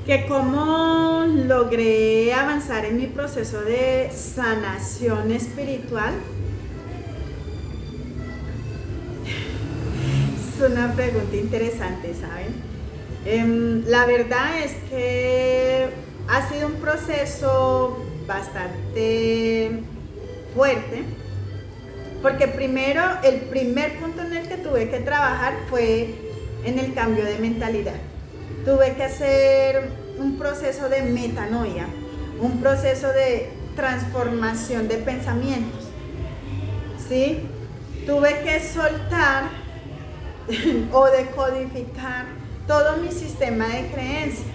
que cómo logré avanzar en mi proceso de sanación espiritual. Es una pregunta interesante, ¿saben? La verdad es que ha sido un proceso bastante fuerte, porque primero, el primer punto en el que tuve que trabajar fue en el cambio de mentalidad. Tuve que hacer un proceso de metanoia, un proceso de transformación de pensamientos, ¿sí? Tuve que soltar o decodificar todo mi sistema de creencia,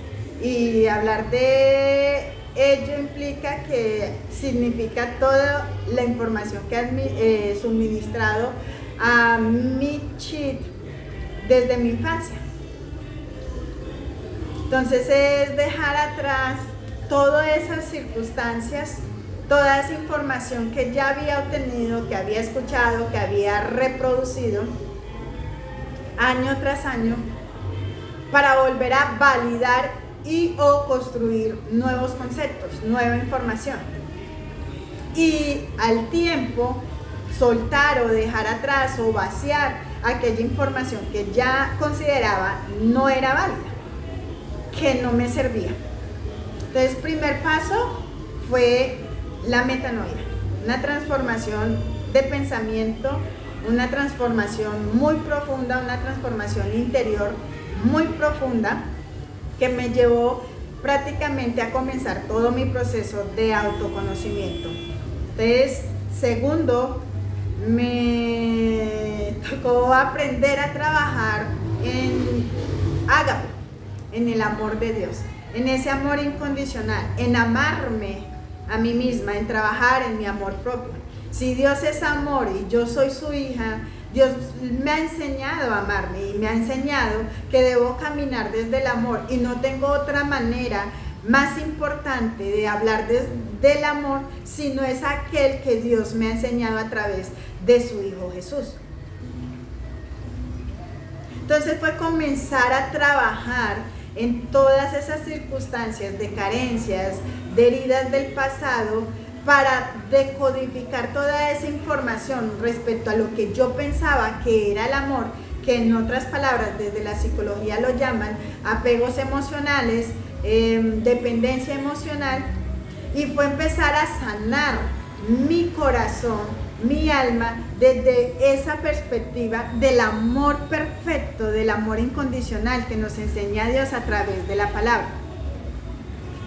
y hablar de ello implica que significa toda la información que he suministrado a mi chip desde mi infancia. Entonces es dejar atrás todas esas circunstancias, toda esa información que ya había obtenido, que había escuchado, que había reproducido año tras año, para volver a validar y o construir nuevos conceptos, nueva información. Y al tiempo soltar o dejar atrás o vaciar aquella información que ya consideraba no era válida, que no me servía. Entonces, primer paso fue la metanoia, una transformación de pensamiento, una transformación muy profunda, una transformación interior muy profunda, que me llevó prácticamente a comenzar todo mi proceso de autoconocimiento. Entonces, segundo, me tocó aprender a trabajar en ágape, en el amor de Dios, en ese amor incondicional, en amarme a mí misma, en trabajar en mi amor propio. Si Dios es amor y yo soy su hija, Dios me ha enseñado a amarme y me ha enseñado que debo caminar desde el amor, y no tengo otra manera más importante de hablar del amor, sino es aquel que Dios me ha enseñado a través de su Hijo Jesús. Entonces fue comenzar a trabajar en todas esas circunstancias de carencias, de heridas del pasado, para decodificar toda esa información respecto a lo que yo pensaba que era el amor, que en otras palabras desde la psicología lo llaman apegos emocionales, dependencia emocional, y fue empezar a sanar mi corazón, mi alma, desde esa perspectiva del amor perfecto, del amor incondicional que nos enseña Dios a través de la palabra.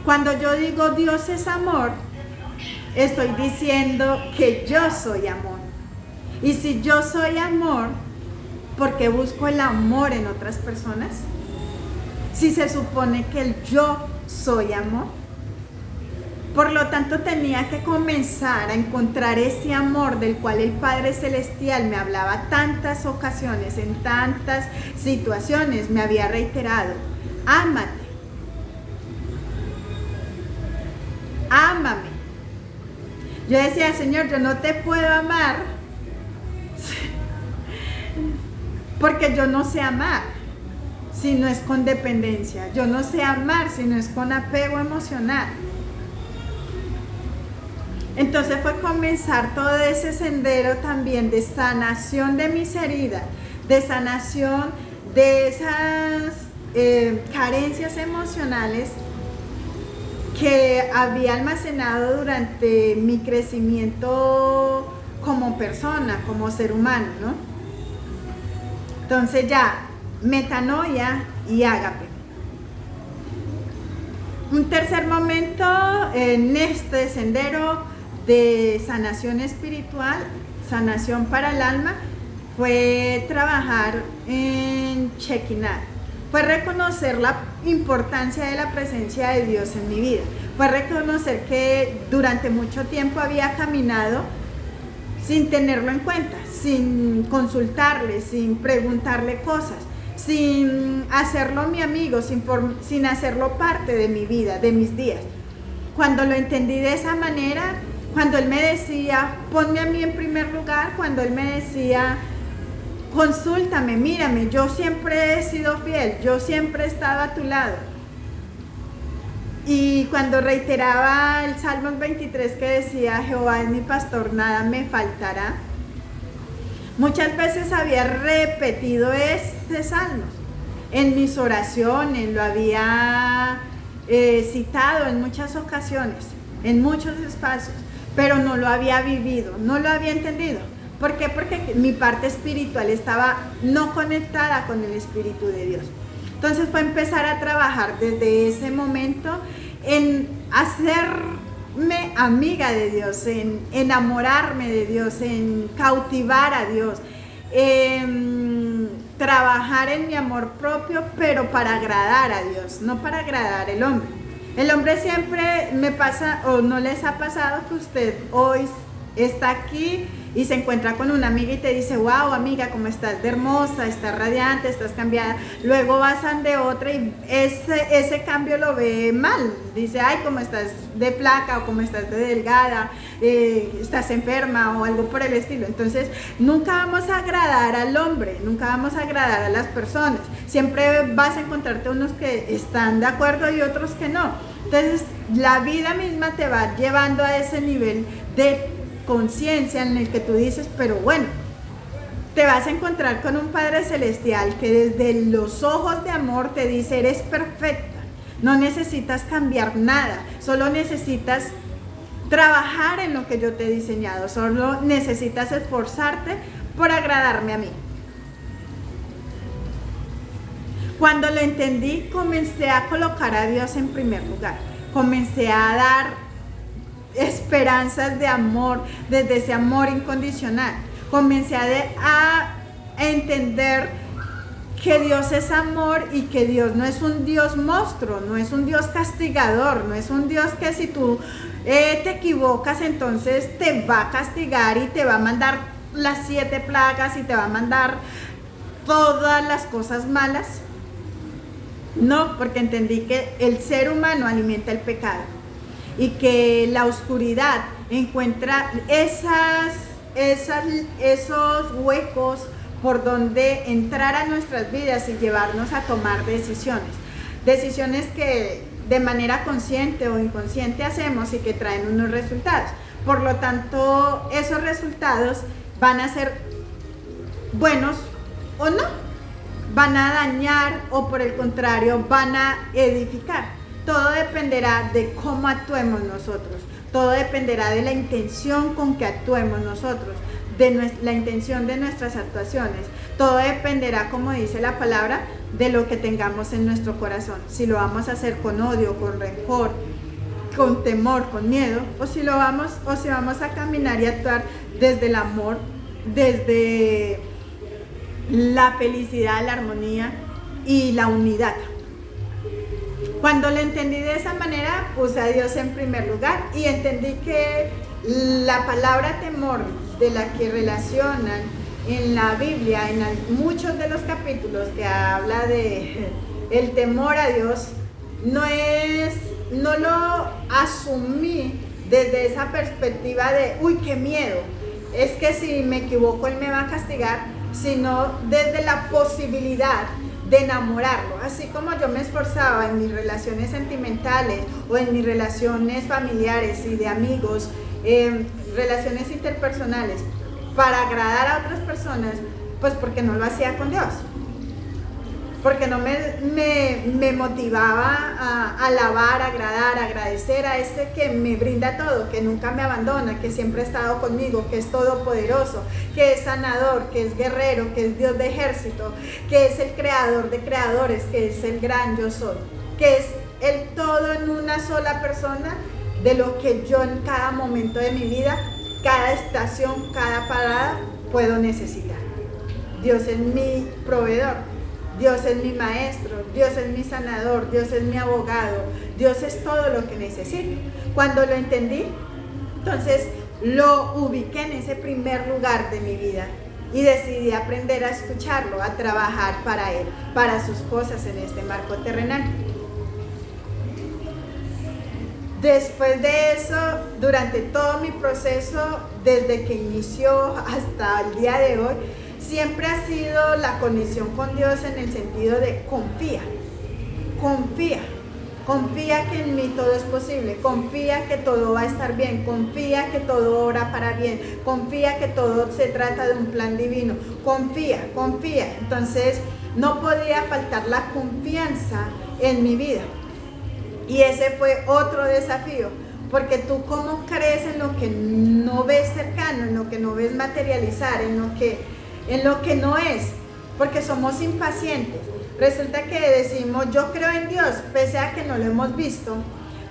Cuando yo digo Dios es amor, estoy diciendo que yo soy amor. Y si yo soy amor, ¿por qué busco el amor en otras personas? Si se supone que el yo soy amor. Por lo tanto, tenía que comenzar a encontrar ese amor del cual el Padre Celestial me hablaba tantas ocasiones, en tantas situaciones, me había reiterado: ámate, ámame. Yo decía: Señor, yo no te puedo amar porque yo no sé amar si no es con dependencia. Yo no sé amar si no es con apego emocional. Entonces fue comenzar todo ese sendero también de sanación de mis heridas, de sanación de esas carencias emocionales que había almacenado durante mi crecimiento como persona, como ser humano, ¿no? Entonces ya, metanoia y ágape. Un tercer momento en este sendero de sanación espiritual, sanación para el alma, fue trabajar en Shekinah. Fue reconocer la importancia de la presencia de Dios en mi vida. Fue reconocer que durante mucho tiempo había caminado sin tenerlo en cuenta, sin consultarle, sin preguntarle cosas, sin hacerlo mi amigo, sin hacerlo parte de mi vida, de mis días. Cuando lo entendí de esa manera, cuando Él me decía: ponme a mí en primer lugar, cuando Él me decía: consúltame, mírame, yo siempre he sido fiel, yo siempre he estado a tu lado. Y cuando reiteraba el Salmos 23 que decía, Jehová es mi pastor, nada me faltará, muchas veces había repetido este salmo en mis oraciones, lo había citado en muchas ocasiones, en muchos espacios, pero no lo había vivido, no lo había entendido. ¿Por qué? Porque mi parte espiritual estaba no conectada con el Espíritu de Dios. Entonces fue empezar a trabajar desde ese momento en hacerme amiga de Dios, en enamorarme de Dios, en cautivar a Dios, en trabajar en mi amor propio, pero para agradar a Dios, no para agradar al hombre. El hombre siempre me pasa, o no les ha pasado que usted hoy está aquí y se encuentra con una amiga y te dice, wow, amiga, cómo estás de hermosa, estás radiante, estás cambiada. Luego vas ante otra y ese cambio lo ve mal. Dice, ay, cómo estás de flaca o cómo estás de delgada, estás enferma o algo por el estilo. Entonces, nunca vamos a agradar al hombre, nunca vamos a agradar a las personas. Siempre vas a encontrarte unos que están de acuerdo y otros que no. Entonces, la vida misma te va llevando a ese nivel de conciencia en el que tú dices, pero bueno, te vas a encontrar con un Padre Celestial que desde los ojos de amor te dice, eres perfecta, no necesitas cambiar nada, solo necesitas trabajar en lo que yo te he diseñado, solo necesitas esforzarte por agradarme a mí. Cuando lo entendí, comencé a colocar a Dios en primer lugar, comencé a dar esperanzas de amor, desde ese amor incondicional. Comencé a entender que Dios es amor y que Dios no es un Dios monstruo, no es un Dios castigador, no es un Dios que si tú te equivocas entonces te va a castigar y te va a mandar las 7 plagas y te va a mandar todas las cosas malas. No, porque entendí que el ser humano alimenta el pecado y que la oscuridad encuentra esos huecos por donde entrar a nuestras vidas y llevarnos a tomar decisiones que de manera consciente o inconsciente hacemos y que traen unos resultados. Por lo tanto, esos resultados van a ser buenos o no, van a dañar o por el contrario van a edificar. Todo dependerá de cómo actuemos nosotros, todo dependerá de la intención con que actuemos nosotros, de la intención de nuestras actuaciones. Todo dependerá, como dice la palabra, de lo que tengamos en nuestro corazón. Si lo vamos a hacer con odio, con rencor, con temor, con miedo, o si vamos a caminar y actuar desde el amor, desde la felicidad, la armonía y la unidad. Cuando lo entendí de esa manera, puse a Dios en primer lugar y entendí que la palabra temor, de la que relacionan en la Biblia, en muchos de los capítulos que habla de el temor a Dios, no lo asumí desde esa perspectiva de, uy, qué miedo, es que si me equivoco Él me va a castigar, sino desde la posibilidad de enamorarlo. Así como yo me esforzaba en mis relaciones sentimentales o en mis relaciones familiares y de amigos, relaciones interpersonales, para agradar a otras personas, pues porque no lo hacía con Dios, porque no me motivaba a alabar, agradar, agradecer a ese que me brinda todo, que nunca me abandona, que siempre ha estado conmigo, que es todopoderoso, que es sanador, que es guerrero, que es Dios de ejército, que es el creador de creadores, que es el gran yo soy, que es el todo en una sola persona de lo que yo en cada momento de mi vida, cada estación, cada parada puedo necesitar. Dios es mi proveedor, Dios es mi maestro, Dios es mi sanador, Dios es mi abogado, Dios es todo lo que necesito. Cuando lo entendí, entonces lo ubiqué en ese primer lugar de mi vida y decidí aprender a escucharlo, a trabajar para Él, para sus cosas en este marco terrenal. Después de eso, durante todo mi proceso, desde que inició hasta el día de hoy, siempre ha sido la conexión con Dios en el sentido de confía confía que en mí todo es posible, confía que todo va a estar bien, confía que todo obra para bien, confía que todo se trata de un plan divino, confía. Entonces no podía faltar la confianza en mi vida. Y ese fue otro desafío, porque tú cómo crees en lo que no ves cercano, en lo que no ves materializar, en lo que no es, porque somos impacientes. Resulta que decimos, yo creo en Dios, pese a que no lo hemos visto,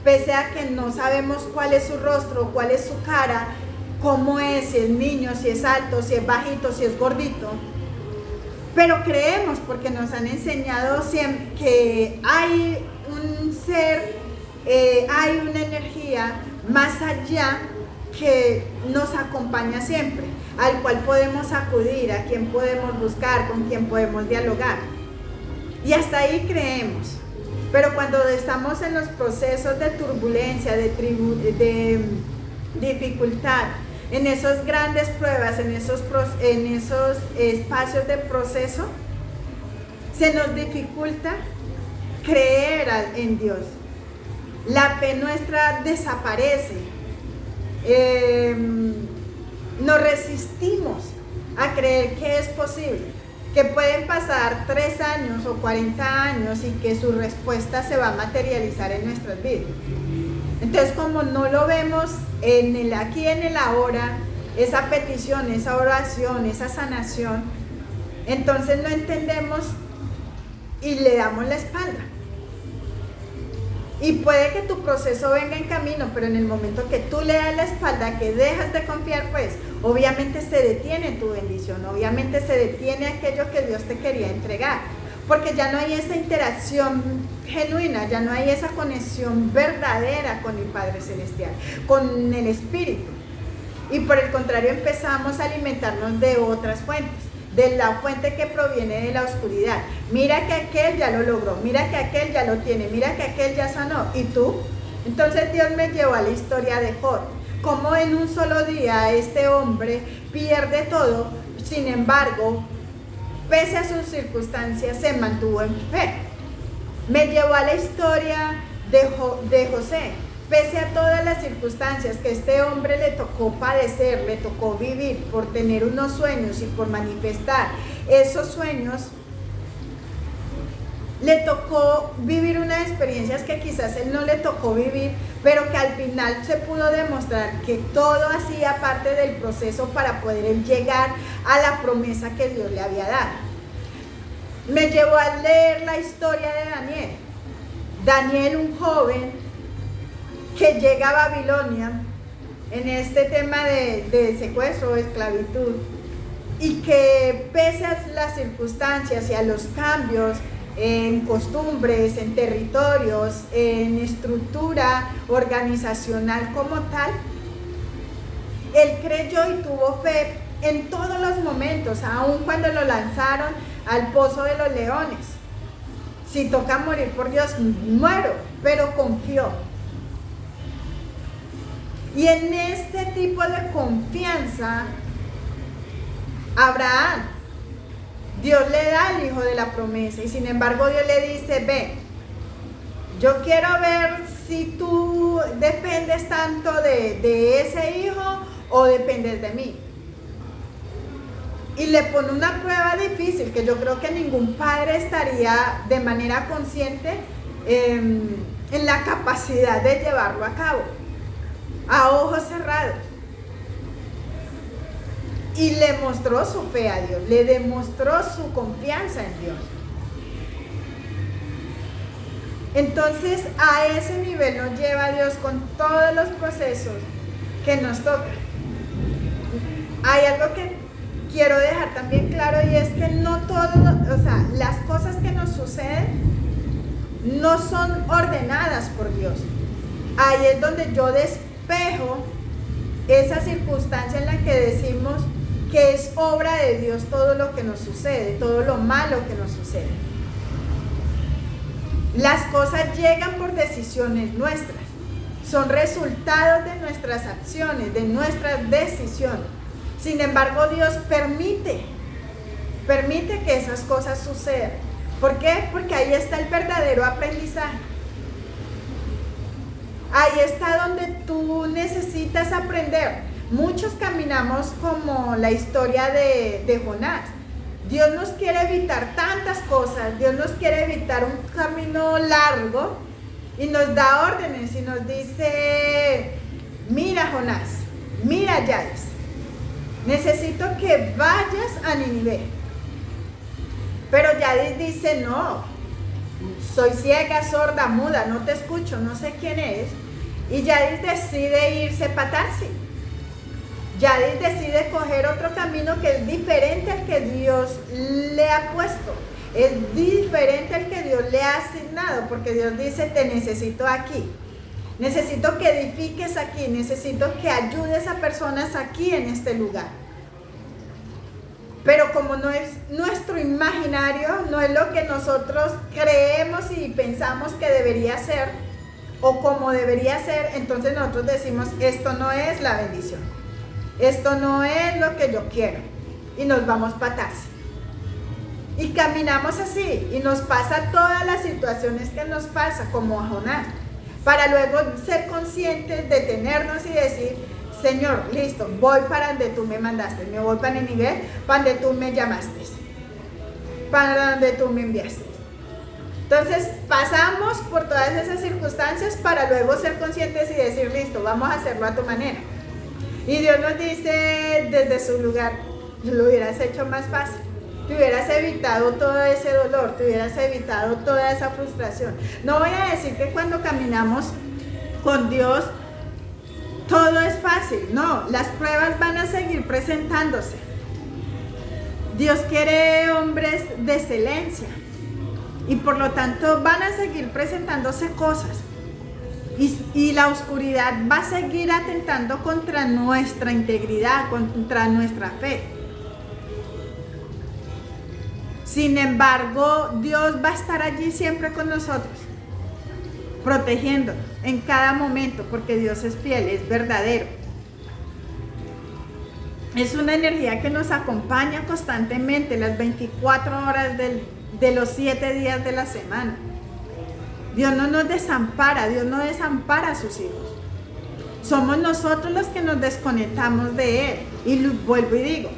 pese a que no sabemos cuál es su rostro, cuál es su cara, cómo es, si es niño, si es alto, si es bajito, si es gordito. Pero creemos porque nos han enseñado siempre que hay un ser, hay una energía más allá que nos acompaña siempre, al cual podemos acudir, a quien podemos buscar, con quien podemos dialogar. Y hasta ahí creemos. Pero cuando estamos en los procesos de turbulencia, de dificultad, en esas grandes pruebas, en esos espacios de proceso, se nos dificulta creer en Dios. La fe nuestra desaparece. Nos resistimos a creer que es posible, que pueden pasar 3 años o 40 años y que su respuesta se va a materializar en nuestras vidas. Entonces, como no lo vemos en el aquí, en el ahora, esa petición, esa oración, esa sanación, entonces no entendemos y le damos la espalda. Y puede que tu proceso venga en camino, pero en el momento que tú le das la espalda, que dejas de confiar, pues obviamente se detiene tu bendición, obviamente se detiene aquello que Dios te quería entregar, porque ya no hay esa interacción genuina, ya no hay esa conexión verdadera con el Padre Celestial, con el Espíritu. Y por el contrario empezamos a alimentarnos de otras fuentes, de la fuente que proviene de la oscuridad. Mira que aquel ya lo logró, mira que aquel ya lo tiene, mira que aquel ya sanó. ¿Y tú? Entonces Dios me llevó a la historia de Job. Cómo en un solo día este hombre pierde todo, sin embargo, pese a sus circunstancias, se mantuvo en fe. Me llevó a la historia de José. Pese a todas las circunstancias que este hombre le tocó padecer, le tocó vivir por tener unos sueños y por manifestar esos sueños, le tocó vivir unas experiencias que quizás él no le tocó vivir, pero que al final se pudo demostrar que todo hacía parte del proceso para poder él llegar a la promesa que Dios le había dado. Me llevó a leer la historia de Daniel. Daniel, un joven que llega a Babilonia en este tema de secuestro o esclavitud, y que pese a las circunstancias y a los cambios en costumbres, en territorios, en estructura organizacional como tal, él creyó y tuvo fe en todos los momentos, aun cuando lo lanzaron al pozo de los leones. Si toca morir por Dios, muero, pero confió. Y en este tipo de confianza, Abraham, Dios le da al hijo de la promesa, y sin embargo Dios le dice, ven, yo quiero ver si tú dependes tanto de ese hijo o dependes de mí. Y le pone una prueba difícil que yo creo que ningún padre estaría de manera consciente en la capacidad de llevarlo a cabo, a ojos cerrados. Y le mostró su fe a Dios, le demostró su confianza en Dios. Entonces a ese nivel nos lleva Dios con todos los procesos que nos tocan. Hay algo que quiero dejar también claro, y es que no todo, o sea, las cosas que nos suceden no son ordenadas por Dios. Ahí es donde yo despejo esa circunstancia en la que decimos que es obra de Dios todo lo que nos sucede, todo lo malo que nos sucede. Las cosas llegan por decisiones nuestras, son resultados de nuestras acciones, de nuestras decisiones. Sin embargo, Dios permite que esas cosas sucedan. ¿Por qué? Porque ahí está el verdadero aprendizaje. Ahí está donde tú necesitas aprender. Muchos caminamos como la historia de Jonás. Dios nos quiere evitar tantas cosas, Dios nos quiere evitar un camino largo y nos da órdenes y nos dice, mira Jonás, mira Yadis, necesito que vayas a Nínive. Pero Yadis dice, no, soy ciega, sorda, muda, no te escucho, no sé quién es. Y Yadis decide irse para Tarsis. Yadis decide coger otro camino que es diferente al que Dios le ha puesto. Es diferente al que Dios le ha asignado, porque Dios dice, te necesito aquí. Necesito que edifiques aquí, necesito que ayudes a personas aquí en este lugar. Pero como no es nuestro imaginario, no es lo que nosotros creemos y pensamos que debería ser o como debería ser, entonces nosotros decimos, esto no es la bendición. Esto no es lo que yo quiero. Y nos vamos para atrás. Y caminamos así. Y nos pasa todas las situaciones que nos pasa, como a Jonás. Para luego ser conscientes, detenernos y decir, Señor, listo, voy para donde tú me mandaste. Me voy para Nínive, para donde tú me llamaste. Para donde tú me enviaste. Entonces pasamos por todas esas circunstancias para luego ser conscientes y decir, listo, vamos a hacerlo a tu manera. Y Dios nos dice desde su lugar, lo hubieras hecho más fácil, te hubieras evitado todo ese dolor, te hubieras evitado toda esa frustración. No voy a decir que cuando caminamos con Dios todo es fácil, no, las pruebas van a seguir presentándose. Dios quiere hombres de excelencia y por lo tanto van a seguir presentándose cosas. Y la oscuridad va a seguir atentando contra nuestra integridad, contra nuestra fe. Sin embargo, Dios va a estar allí siempre con nosotros, protegiéndonos en cada momento, porque Dios es fiel, es verdadero. Es una energía que nos acompaña constantemente las 24 horas de los 7 días de la semana. Dios no nos desampara, Dios no desampara a sus hijos. Somos nosotros los que nos desconectamos de Él. Y vuelvo y digo,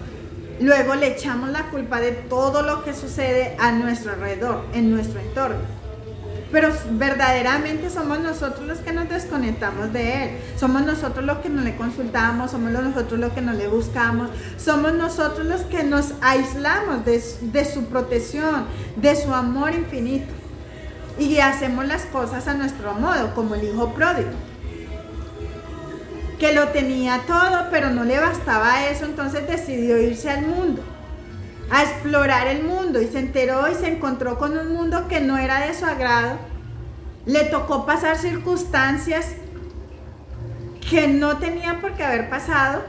luego le echamos la culpa de todo lo que sucede a nuestro alrededor, en nuestro entorno. Pero verdaderamente somos nosotros los que nos desconectamos de Él. Somos nosotros los que no le consultamos, somos nosotros los que no le buscamos. Somos nosotros los que nos aislamos de su protección, de su amor infinito. Y hacemos las cosas a nuestro modo, como el hijo pródigo, que lo tenía todo, pero no le bastaba eso, entonces decidió irse al mundo, a explorar el mundo, y se enteró y se encontró con un mundo que no era de su agrado. Le tocó pasar circunstancias que no tenían por qué haber pasado,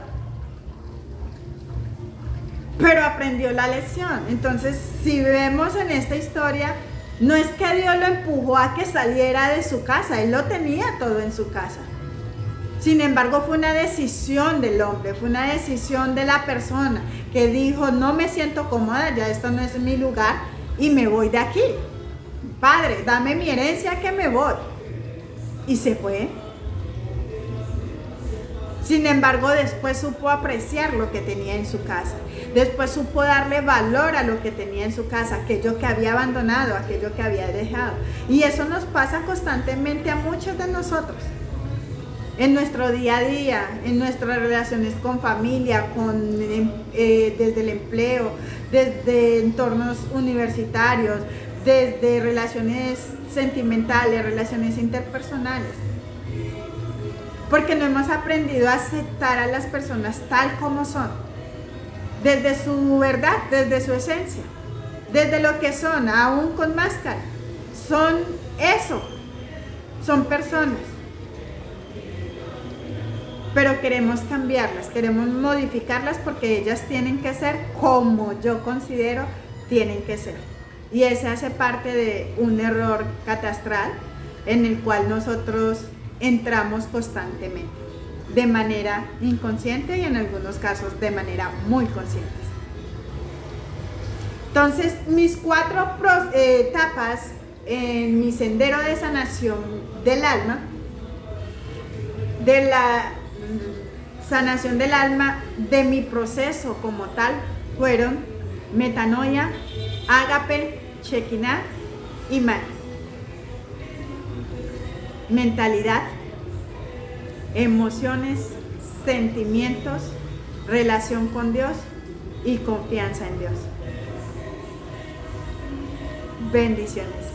pero aprendió la lección. Entonces, si vemos en esta historia, no es que Dios lo empujó a que saliera de su casa, Él lo tenía todo en su casa. Sin embargo, fue una decisión del hombre, fue una decisión de la persona que dijo, no me siento cómoda, ya esto no es mi lugar y me voy de aquí. Padre, dame mi herencia que me voy. Y se fue. Sin embargo, después supo apreciar lo que tenía en su casa. Después supo darle valor a lo que tenía en su casa, aquello que había abandonado, aquello que había dejado. Y eso nos pasa constantemente a muchos de nosotros. En nuestro día a día, en nuestras relaciones con familia, desde el empleo, desde entornos universitarios, desde relaciones sentimentales, relaciones interpersonales. Porque no hemos aprendido a aceptar a las personas tal como son, desde su verdad, desde su esencia, desde lo que son, aún con máscara. Son eso, son personas. Pero queremos cambiarlas, queremos modificarlas porque ellas tienen que ser como yo considero tienen que ser. Y ese hace parte de un error catastral en el cual nosotros entramos constantemente, de manera inconsciente y en algunos casos de manera muy consciente. Entonces, mis 4 etapas en mi sendero de sanación del alma de la sanación del alma, de mi proceso como tal, fueron metanoia, ágape, shekinah y man. Mentalidad, emociones, sentimientos, relación con Dios y confianza en Dios. Bendiciones.